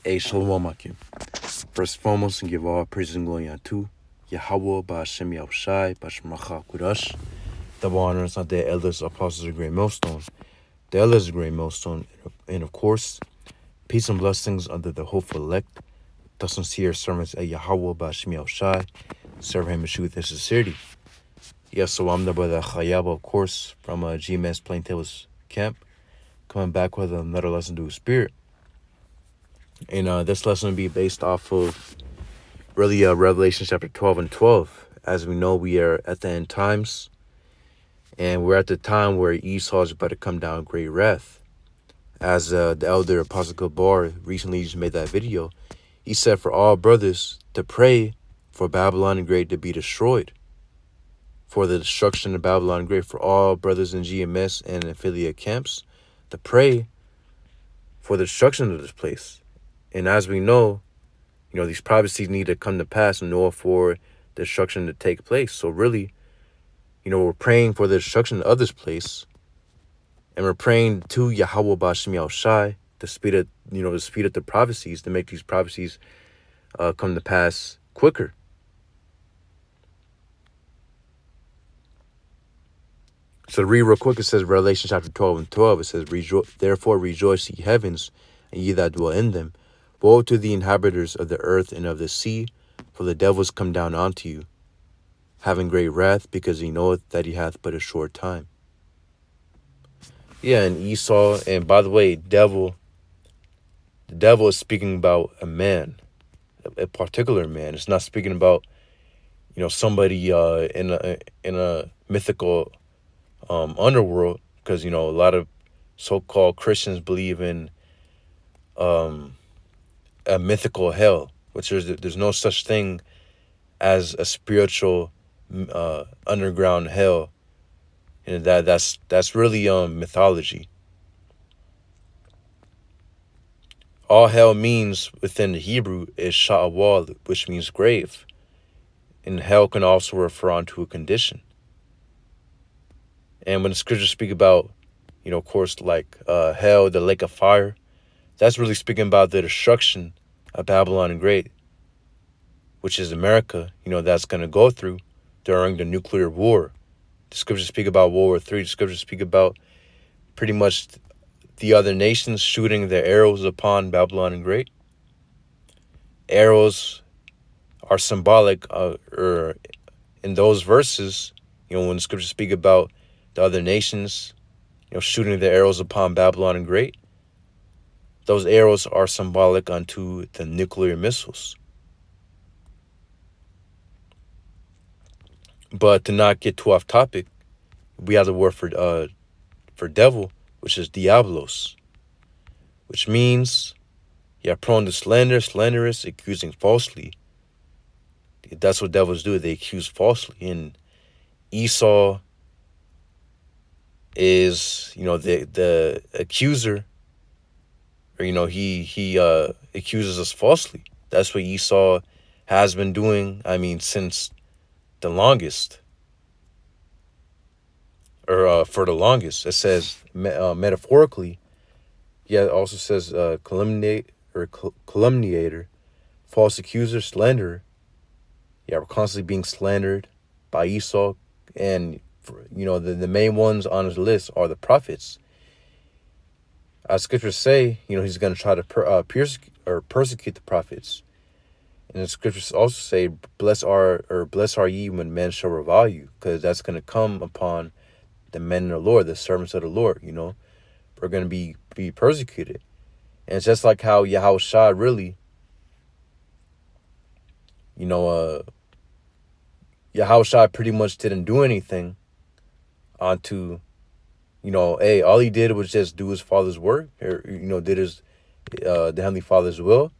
A Shalom Akim. First and foremost, and give all praise and glory unto Yahweh, Ba'Shem Yahushai, Ba'Shem Racha Kudash. Double honors on the elders, apostles of the great millstone. The elders of the great millstone, and of course, peace and blessings under the hopeful elect, the sincere servants at Yahweh, Ba'Shem Yahushai, serve him in truth and sincerity. Yes, so I'm the brother Chayaba, of course, from GMS Plain Tables Camp, coming back with another lesson to the Spirit. And this lesson will be based off of really Revelation chapter 12 and 12. As we know, we are at the end times, and we're at the time where Esau is about to come down great wrath. As the elder Apostle Gabar recently just made that video, he said for all brothers to pray for Babylon the Great to be destroyed, for the destruction of Babylon the Great, for all brothers in GMS and affiliate camps to pray for the destruction of this place. And as we know, these prophecies need to come to pass in order for destruction to take place. So really, we're praying for the destruction of this place, and we're praying to Yahweh Ba'Shem Yahushai to speed up, to speed up the prophecies, to make these prophecies come to pass quicker. So to read real quick, it says Revelation chapter 12 and 12. It says, "Therefore rejoice, ye heavens, and ye that dwell in them. Woe to the inhabitants of the earth and of the sea, for the devil is come down unto you, having great wrath, because he knoweth that he hath but a short time." Yeah, and Esau, and by the way, the devil is speaking about a man, a particular man. It's not speaking about, somebody in a mythical underworld, because, a lot of so-called Christians believe in a mythical hell, which there's no such thing as a spiritual underground hell, and that's really mythology. All hell means within the Hebrew is sha'awal, which means grave, and hell can also refer onto a condition. And when the scriptures speak about, of course, like hell, the lake of fire, that's really speaking about the destruction of Babylon the Great, which is America, that's going to go through during the nuclear war. The scriptures speak about World War III. The scriptures speak about pretty much the other nations shooting their arrows upon Babylon the Great. Arrows are symbolic, or in those verses, when the scriptures speak about the other nations, shooting their arrows upon Babylon the Great, those arrows are symbolic unto the nuclear missiles. But to not get too off topic, we have the word for devil, which is diablos, which means you're prone to slander, slanderous, accusing falsely. That's what devils do. They accuse falsely. And Esau is, the accuser, or, he accuses us falsely. That's what Esau has been doing, since the longest, or for the longest. It says metaphorically, it also says calumniator, false accuser, slanderer. We're constantly being slandered by Esau, and the main ones on his list are the prophets. As scriptures say, he's going to try to persecute the prophets. And the scriptures also say, bless are ye when men shall revile you, because that's going to come upon the men of the Lord, the servants of the Lord. We're going to be persecuted. And it's just like how Yahushua really, Yahushua pretty much didn't do anything onto, all he did was just do his Father's work, or, did his, the Heavenly Father's will.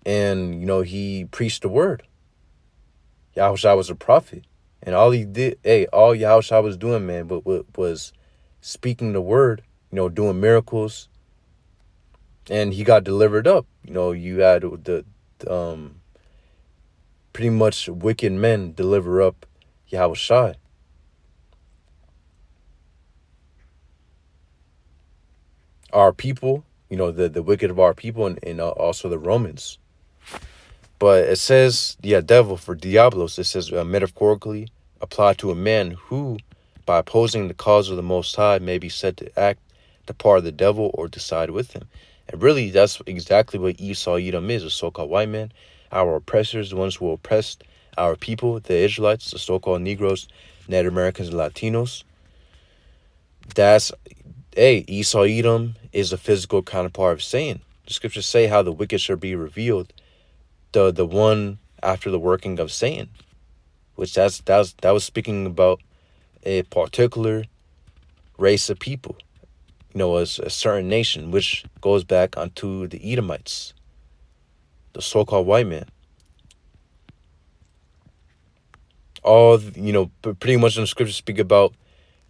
And, he preached the word. Yahushua was a prophet. And all he did, all Yahushua was doing, man, but was speaking the word, doing miracles. And he got delivered up. You had the pretty much wicked men deliver up Yahushua. Our people, the wicked of our people, and also the Romans. But it says, yeah, devil for diablos, it says metaphorically applied to a man who, by opposing the cause of the Most High, may be said to act the part of the devil or to side with him. And really, that's exactly what Esau Edom is, a so-called white man, our oppressors, the ones who oppressed our people, the Israelites, the so-called Negroes, Native Americans, and Latinos. That's, hey, Esau Edom is a physical counterpart of Satan. The scriptures say how the wicked shall be revealed, the one after the working of Satan, which that was speaking about a particular race of people, a certain nation, which goes back onto the Edomites, the so-called white man. All, pretty much in the scriptures speak about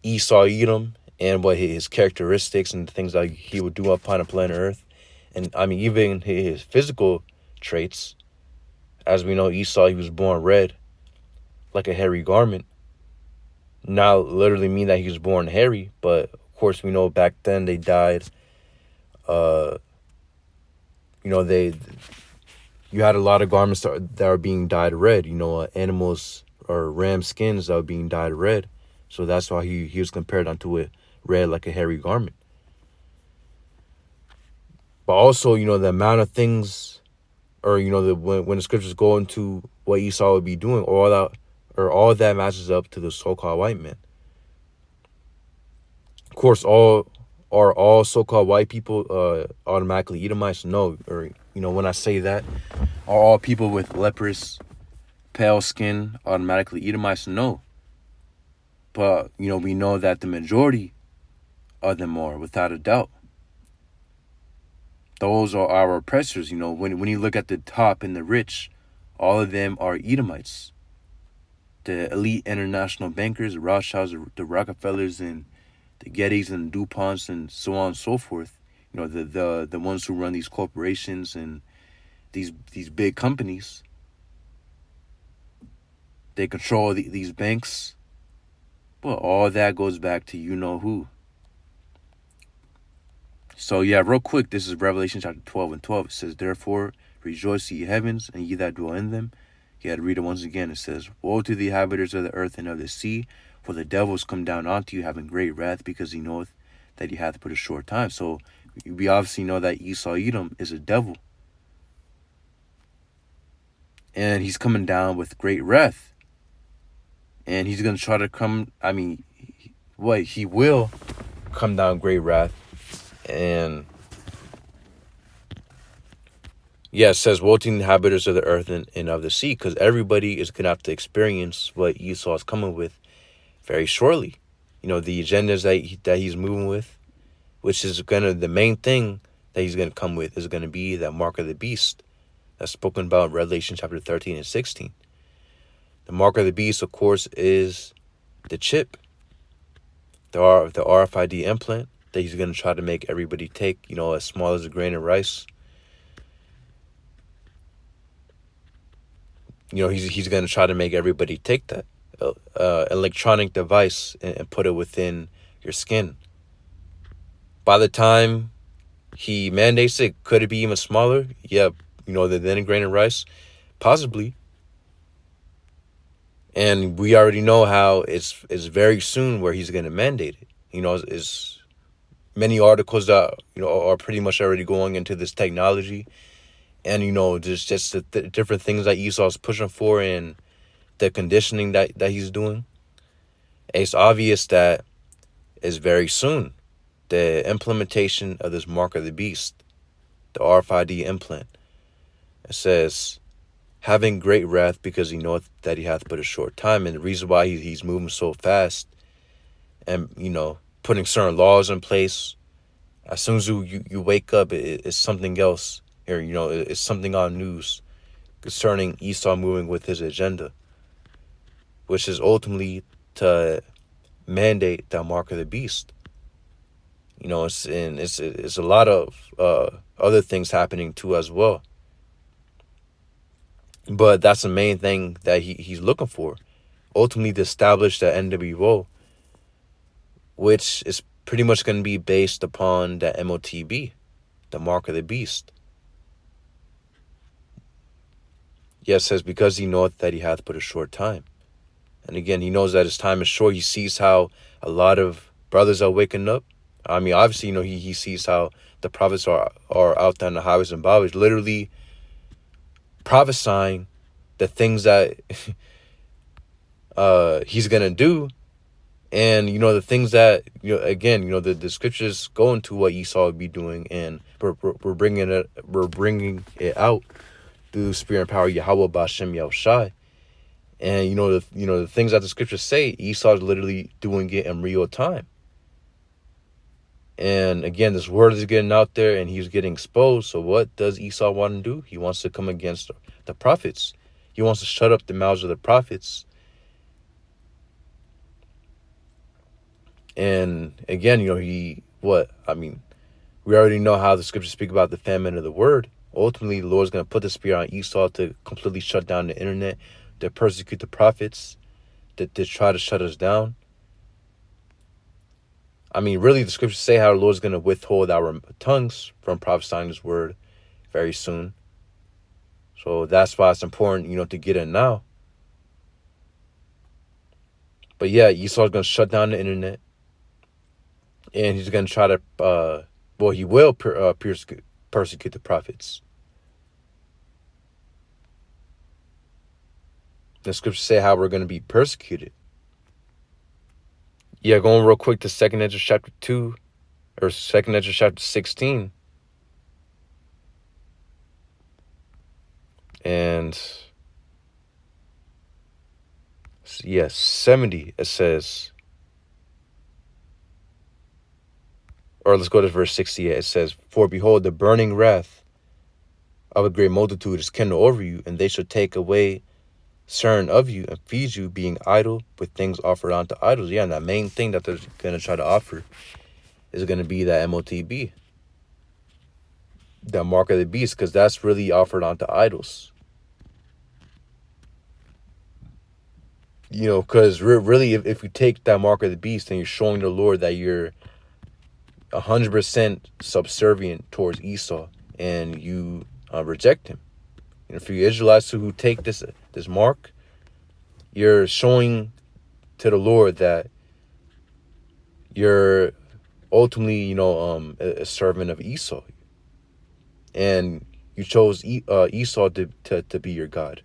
Esau Edom and what his characteristics and the things that he would do upon the planet Earth. And I mean, even his physical traits. As we know, Esau, he was born red, like a hairy garment. Not literally mean that he was born hairy, but of course we know back then they died. You had a lot of garments that are being dyed red. Animals or ram skins that were being dyed red. So that's why he was compared unto it red like a hairy garment. But also, the amount of things, or when the scriptures go into what Esau would be doing, all that matches up to the so-called white man. Of course, all so-called white people automatically Edomites? No. Or when I say that, are all people with leprous, pale skin automatically Edomites? No. But we know that the majority of them are, without a doubt. Those are our oppressors. When you look at the top and the rich, all of them are Edomites. The elite international bankers, the Rothschilds, the Rockefellers, and the Gettys and the DuPonts, and so on and so forth. The ones who run these corporations and these big companies. They control these banks. But all that goes back to who. So yeah, real quick, this is Revelation chapter 12 and 12. It says, therefore, rejoice, ye heavens, and ye that dwell in them. You had to read it once again. It says, woe to the inhabitants of the earth and of the sea, for the devil is come down unto you, having great wrath, because he knoweth that he hath but a short time. So we obviously know that Esau Edom is a devil. And he's coming down with great wrath. And he's going to try to come, he will come down great wrath. And yeah, it says, woe to the inhabitants of the earth and of the sea, because everybody is going to have to experience what Esau is coming with very shortly. The agendas that he's moving with, which is the main thing that he's going to come with is going to be that mark of the beast that's spoken about in Revelation chapter 13 and 16. The mark of the beast, of course, is the chip, the RFID implant that he's going to try to make everybody take, as small as a grain of rice. He's going to try to make everybody take that electronic device and put it within your skin. By the time he mandates it, could it be even smaller? Yeah, than a grain of rice? Possibly. And we already know how it's very soon where he's going to mandate it. It's many articles that, are pretty much already going into this technology. And, just the different things that Esau's pushing for and the conditioning that he's doing. It's obvious that it's very soon. The implementation of this mark of the beast, the RFID implant. It says, having great wrath, because he knoweth that he hath but a short time. And the reason why he's moving so fast and, putting certain laws in place, as soon as you wake up, it's something else. Or, it's something on news concerning Esau moving with his agenda, which is ultimately to mandate that mark of the beast. It's a lot of other things happening too as well. But that's the main thing that he's looking for. Ultimately to establish the NWO, which is pretty much going to be based upon the MOTB. the mark of the beast. Yes, it says, because he knoweth that he hath but a short time. And again, he knows that his time is short. He sees how a lot of brothers are waking up. I mean, obviously, he sees how the prophets are out there in the highways and byways, literally prophesying the things that he's going to do. And, the things that, again, the scriptures go into what Esau would be doing. And we're bringing it out through the spirit and power of Yahweh B'Shem Yahushai. And, the things that the scriptures say, Esau's literally doing it in real time. And again, this word is getting out there and he's getting exposed. So what does Esau want to do? He wants to come against the prophets. He wants to shut up the mouths of the prophets. And again, we already know how the scriptures speak about the famine of the word. Ultimately, the Lord's going to put the spirit on Esau to completely shut down the internet, to persecute the prophets, to try to shut us down. I mean, really, the scriptures say how the Lord's going to withhold our tongues from prophesying his word very soon. So that's why it's important, to get in now. But yeah, Esau's going to shut down the internet. And he's going to try to, he will persecute the prophets. The scriptures say how we're going to be persecuted. Yeah, going real quick to 2nd Ezra chapter 2, or 2nd Ezra chapter 16. And, 70, it says, or let's go to verse 68. It says, for behold, the burning wrath of a great multitude is kindled over you, and they shall take away certain of you and feed you, being idle with things offered unto idols. Yeah, and that main thing that they're going to try to offer is going to be that MOTB, that mark of the beast, because that's really offered onto idols. Because really, if you take that mark of the beast and you're showing the Lord that you're 100% subservient towards Esau and you reject him. For you Israelites who take this mark, you're showing to the Lord that you're ultimately, a servant of Esau. And you chose Esau to be your God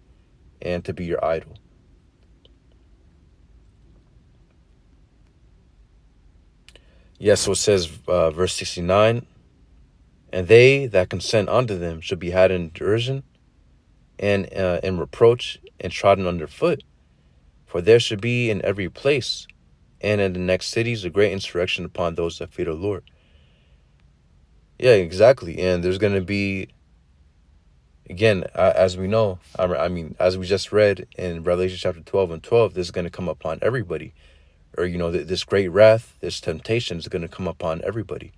and to be your idol. Yes, so it says, verse 69, and they that consent unto them shall be had in derision and in reproach and trodden under foot. For there should be in every place and in the next cities a great insurrection upon those that fear the Lord. Yeah, exactly. And there's going to be, again, as we know, as we just read in Revelation chapter 12 and 12, this is going to come upon everybody. Or, this great wrath, this temptation is going to come upon everybody.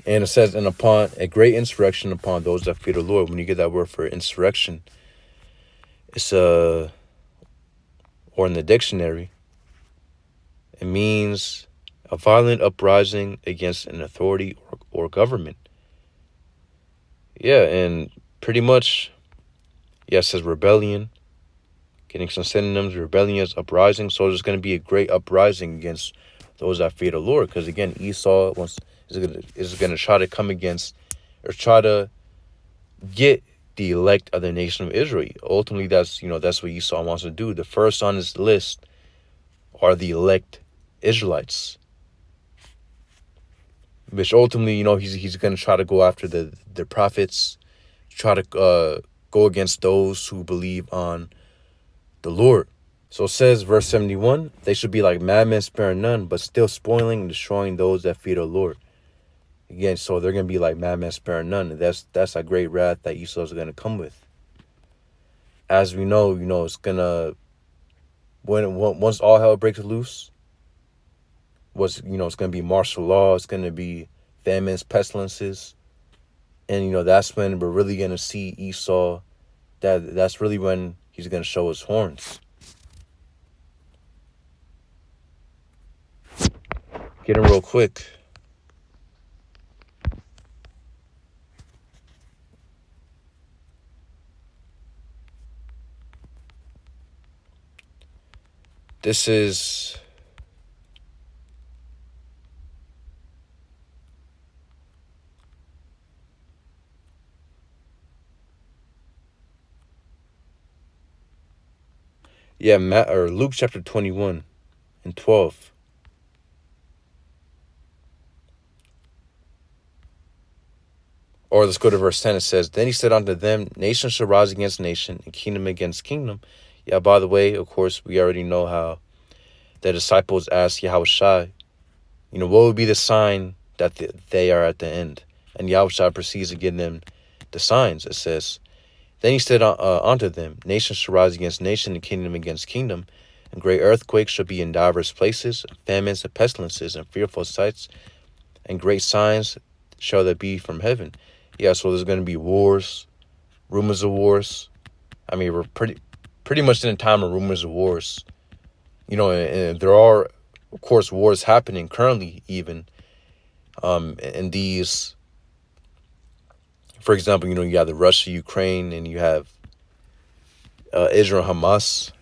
And it says, and upon a great insurrection upon those that fear the Lord. When you get that word for insurrection, it's or in the dictionary, it means a violent uprising against an authority or government. Yeah, and pretty much, it says rebellion. Getting some synonyms, rebellion is uprising. So there's going to be a great uprising against those that fear the Lord. Because again, Esau is going to try to come against, or try to get the elect of the nation of Israel. Ultimately, that's what Esau wants to do. The first on his list are the elect Israelites, which ultimately, he's going to try to go after the prophets, try to go against those who believe on the Lord. So it says, verse 71, they should be like madmen sparing none, but still spoiling and destroying those that fear the Lord. Again, so they're going to be like madmen sparing none. And that's a great wrath that Esau's going to come with. As we know, it's going to, once all hell breaks loose, it's going to be martial law. It's going to be famines, pestilences. And, that's when we're really going to see Esau. That's really when he's going to show his horns. get in real quick. This is Luke chapter 21 and 12. Or let's go to verse 10. It says, Then he said unto them, Nation shall rise against nation, and kingdom against kingdom. Yeah, by the way, of course, we already know how the disciples asked Yahushua, what would be the sign that they are at the end? And Yahushua proceeds to give them the signs. It says, Then he said unto them, Nation shall rise against nation, and kingdom against kingdom. And great earthquakes shall be in divers places, famines and pestilences, and fearful sights, and great signs shall there be from heaven. Yeah, so there's going to be wars, rumors of wars. I mean, we're pretty much in a time of rumors of wars. And there are, of course, wars happening currently even. And these, for example, you have the Russia, Ukraine, and you have Israel, Hamas.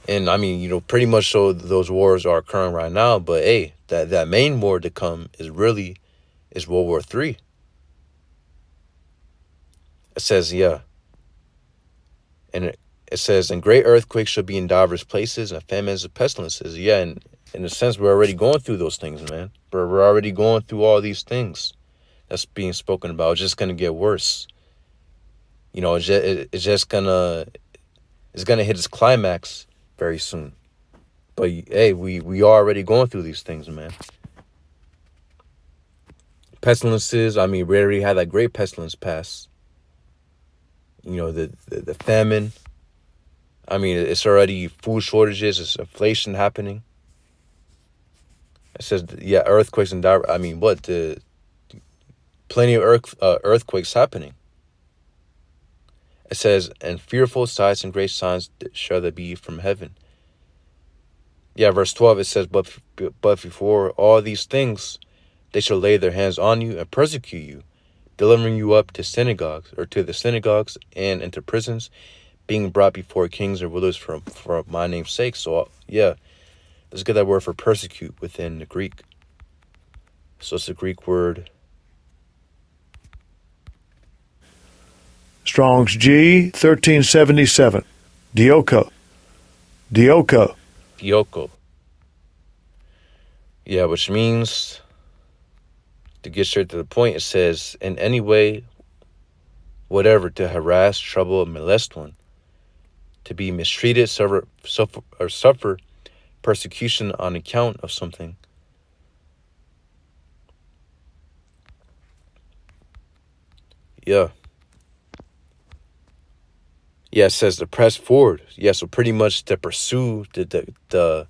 And I mean, pretty much so those wars are occurring right now. But hey, that main war to come is World War III. It says, and it says, and great earthquakes shall be in divers places, and famines and pestilences. Yeah, and in a sense, we're already going through those things, man. We're already going through all these things that's being spoken about. It's just gonna get worse. It's gonna hit its climax very soon. But hey, we are already going through these things, man. Pestilences. I mean, we already had that great pestilence pass. The famine. I mean, it's already food shortages. It's inflation happening. It says, earthquakes and plenty of earthquakes happening. It says, and fearful sights and great signs shall there be from heaven. Yeah, verse 12, it says, but before all these things, they shall lay their hands on you and persecute you, delivering you up to the synagogues and into prisons, being brought before kings or rulers for my name's sake. So, let's get that word for persecute within the Greek. So it's the Greek word. Strong's G, 1377. Dioko. Yeah, which means, to get straight to the point, it says, in any way, whatever, to harass, trouble, molest one, to be mistreated, suffer persecution on account of something. Yeah, it says to press forward. Yeah, so pretty much to pursue the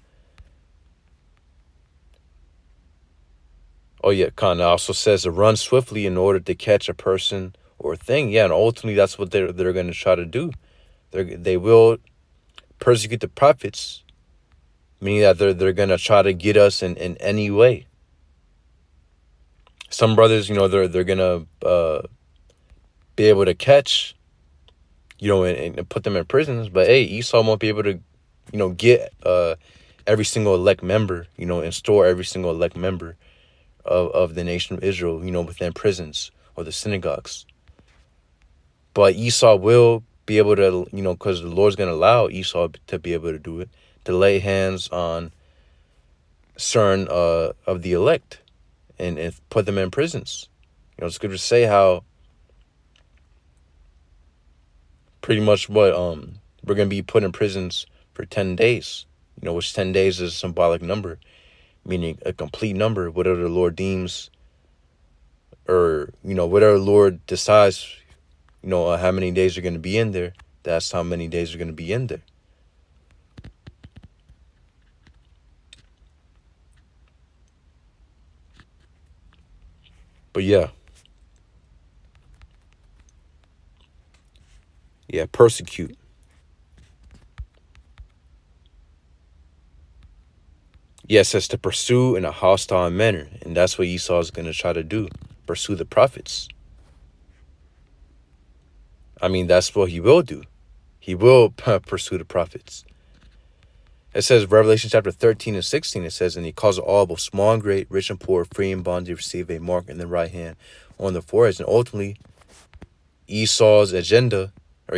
Khan also says to run swiftly in order to catch a person or a thing. Yeah, and ultimately that's what they're going to try to do. They will persecute the prophets, meaning that they're going to try to get us in any way. Some brothers, they're going to be able to catch, and put them in prisons. But hey, Esau won't be able to, get every single elect member, and store every single elect member of the nation of Israel, within prisons or the synagogues. But Esau will be able to, because the Lord's going to allow Esau to be able to do it, to lay hands on certain of the elect and put them in prisons. It's good to say how pretty much what we're going to be put in prisons for 10 days, which 10 days is a symbolic number, meaning a complete number, whatever the Lord deems, or, whatever the Lord decides, how many days are going to be in there, that's how many days are going to be in there. But persecute. Yeah, it says to pursue in a hostile manner. And that's what Esau is going to try to do. Pursue the prophets. I mean, that's what he will do. He will pursue the prophets. It says, Revelation chapter 13 and 16, it says, and he calls all, both small and great, rich and poor, free and bond, to receive a mark in the right hand on the foreheads. And ultimately, Esau's agenda, or,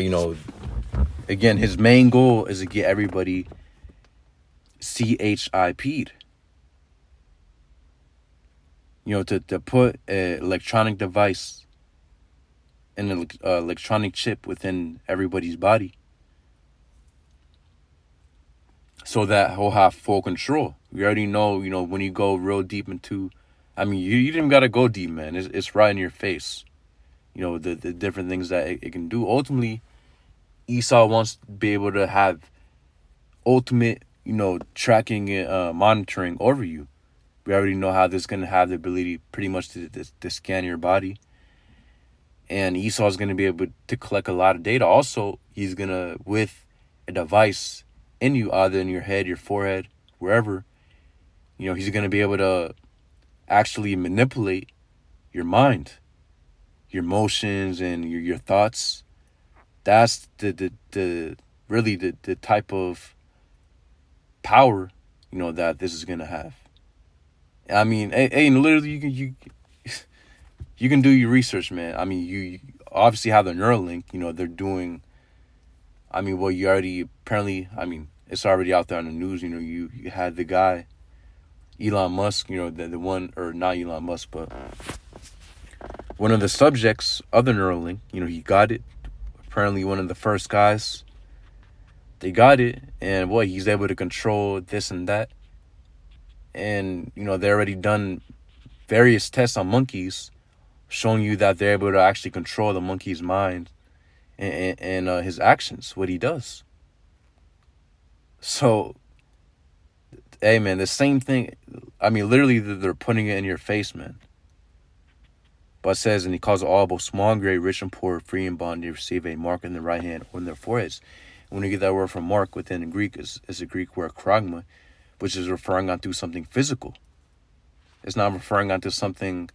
again, his main goal is to get everybody CHIP'd. To put an electronic device, an electronic chip within everybody's body, so that he'll have full control. We already know, when you go real deep into, I mean, you didn't got to go deep, man. It's right in your face. The different things that it can do. Ultimately, Esau wants to be able to have ultimate, tracking and monitoring over you. We already know how this is going to have the ability pretty much to scan your body. And Esau is going to be able to collect a lot of data. Also, he's going to, with a device in you, either in your head, your forehead, wherever, he's going to be able to actually manipulate your mind, your emotions, and your thoughts. That's the really the type of power, that this is going to have. I mean, hey, literally, you can do your research, man. I mean, you obviously have the Neuralink. They're doing, I mean, well, you already apparently, I mean, it's already out there on the news. You had the guy, Elon Musk, the one, or not Elon Musk, but one of the subjects of the Neuralink, he got it. Apparently one of the first guys, they got it. And, boy, he's able to control this and that. And, they already done various tests on monkeys showing you that they're able to actually control the monkey's mind and his actions, what he does. So, hey, man, the same thing. I mean, literally, they're putting it in your face, man. But it says, and he calls all, both small and great, rich and poor, free and bond, to receive a mark in the right hand or in their foreheads. And when you get that word from mark within the Greek, is a Greek word chragma, which is referring onto something physical. It's not referring onto something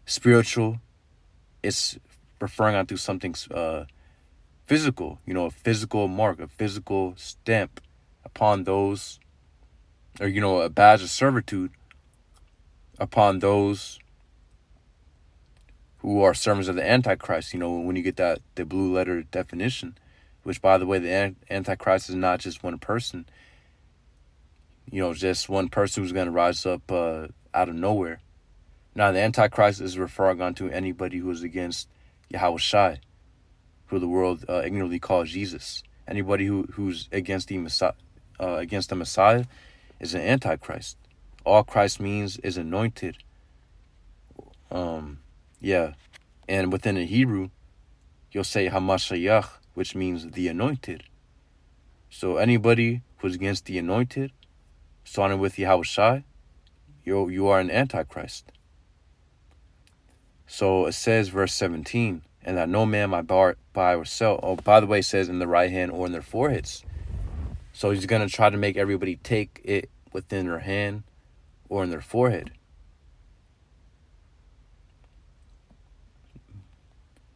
spiritual. It's referring onto something physical, a physical mark, a physical stamp upon those, or, a badge of servitude upon those who are servants of the Antichrist. When you get the blue letter definition, which, by the way, the Antichrist is not just one person, just one person who's going to rise up out of nowhere. Now, the Antichrist is referring on to anybody who is against Yahweh Shai, who the world ignorantly calls Jesus. Anybody who's against the Messiah is an Antichrist. All Christ means is anointed. Yeah. And within the Hebrew, you'll say Hamashiach, which means the anointed. So anybody who's against the anointed, starting with Yahweh Shai, you are an Antichrist. So it says, verse 17, and that no man might buy or sell. Oh, by the way, it says in the right hand or in their foreheads. So he's going to try to make everybody take it within their hand or in their forehead.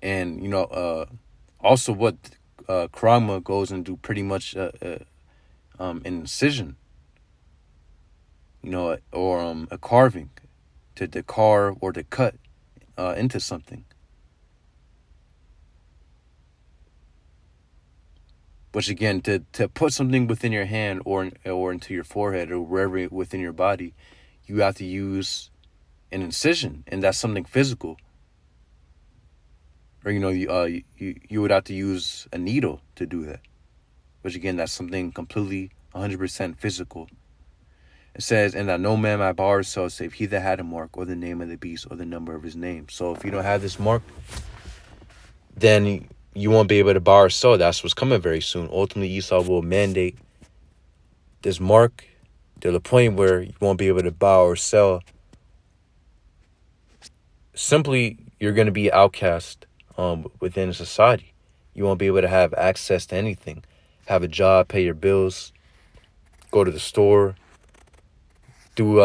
And, also what chragma goes into pretty much an incision, or a carving, to carve or to cut into something. Which, again, to put something within your hand or into your forehead or wherever within your body, you have to use an incision, and that's something physical. Or, you would have to use a needle to do that. Which, again, that's something completely 100% physical. It says, and that no man might buy or sell save he that had a mark or the name of the beast or the number of his name. So if you don't have this mark, then you won't be able to buy or sell. That's what's coming very soon. Ultimately, Esau will mandate this mark to the point where you won't be able to buy or sell. Simply, you're going to be outcast within society. You won't be able to have access to anything. Have a job, pay your bills, go to the store, do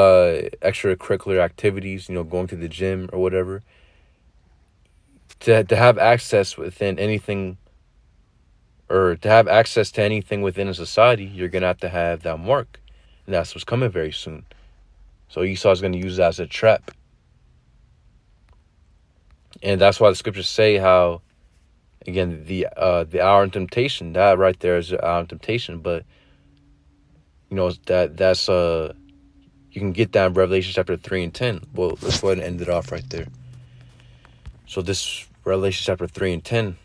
extracurricular activities, going to the gym or whatever, to have access within anything, or to have access to anything within a society, you're going to have that mark. And that's what's coming very soon. So Esau's going to use that as a trap. And that's why the scriptures say how, again, the hour of temptation, that right there is the hour of temptation. But, that's you can get that in Revelation chapter 3 and 10. Well, let's go ahead and end it off right there. So this Revelation chapter 3 and 10.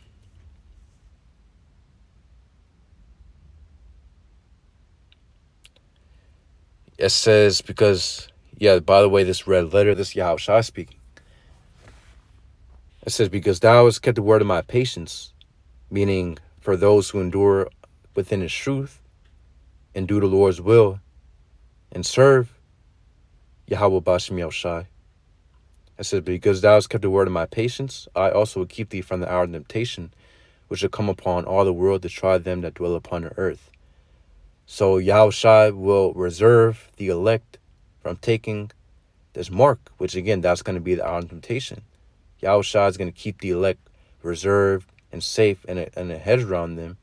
It says, because, by the way, this red letter, this Yahushua speaking. It says, because thou hast kept the word of my patience, meaning for those who endure within his truth and do the Lord's will and serve Yahweh Bashem Yahushai. It says, because thou hast kept the word of my patience, I also will keep thee from the hour of temptation, which shall come upon all the world to try them that dwell upon the earth. So Yahushai will reserve the elect from taking this mark, which again, that's going to be the hour of temptation. Yahushua is going to keep the elect reserved and safe and a hedge around them,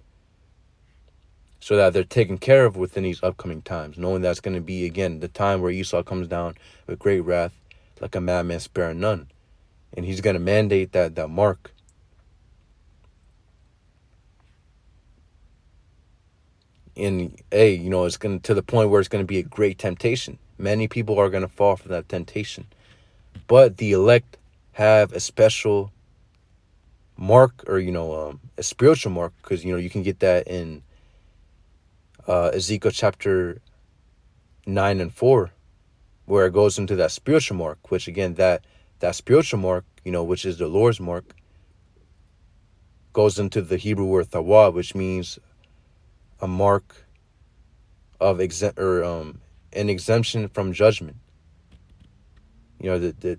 so that they're taken care of within these upcoming times, knowing that's going to be, again, the time where Esau comes down with great wrath, like a madman sparing none. And he's going to mandate that mark. And, it's going to the point where it's going to be a great temptation. Many people are going to fall for that temptation. But the elect have a special mark, or, a spiritual mark, because, you can get that in Ezekiel chapter 9 and 4, where it goes into that spiritual mark, which again, that spiritual mark, which is the Lord's mark, goes into the Hebrew word thawah, which means a mark of an exemption from judgment. The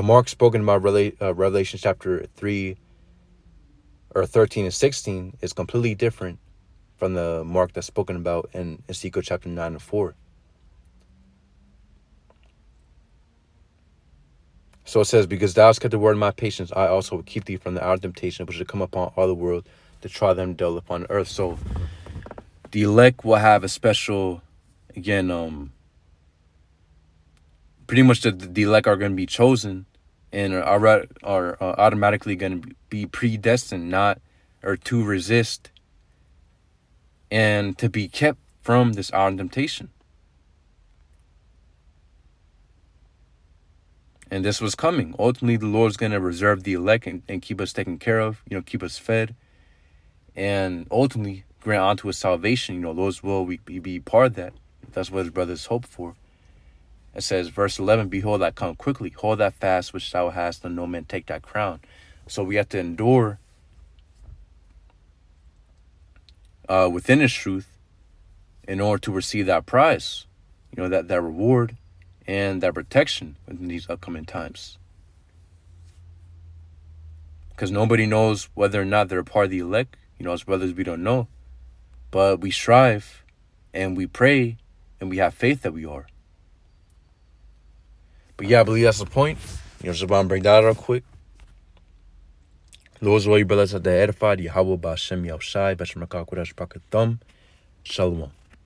mark spoken about Revelation chapter 3 or 13 and 16 is completely different from the mark that's spoken about in Ezekiel chapter 9 and 4. So it says, because thou hast kept the word of my patience, I also will keep thee from the hour of temptation, which shall come upon all the world to try them that dwell upon the earth. So the elect will have a special, again, pretty much the elect are going to be chosen and are automatically going to be predestined to resist and to be kept from this hour of temptation. And this was coming. Ultimately, the Lord's going to reserve the elect and keep us taken care of, keep us fed, and ultimately grant unto us salvation. Lord's will, we be part of that. That's what his brothers hope for. It says, verse 11, behold, I come quickly. Hold that fast which thou hast, and no man take that crown. So we have to endure within his truth in order to receive that prize, that reward and that protection in these upcoming times. Because nobody knows whether or not they're a part of the elect. As brothers, we don't know. But we strive and we pray and we have faith that we are. But I believe that's the point. Just about to bring that out quick. Lord's will, you brothers, that they edified. Yahweh Ba'Shem Yahushai, B'Shem Rakah Kodesh B'Katham. Shalom.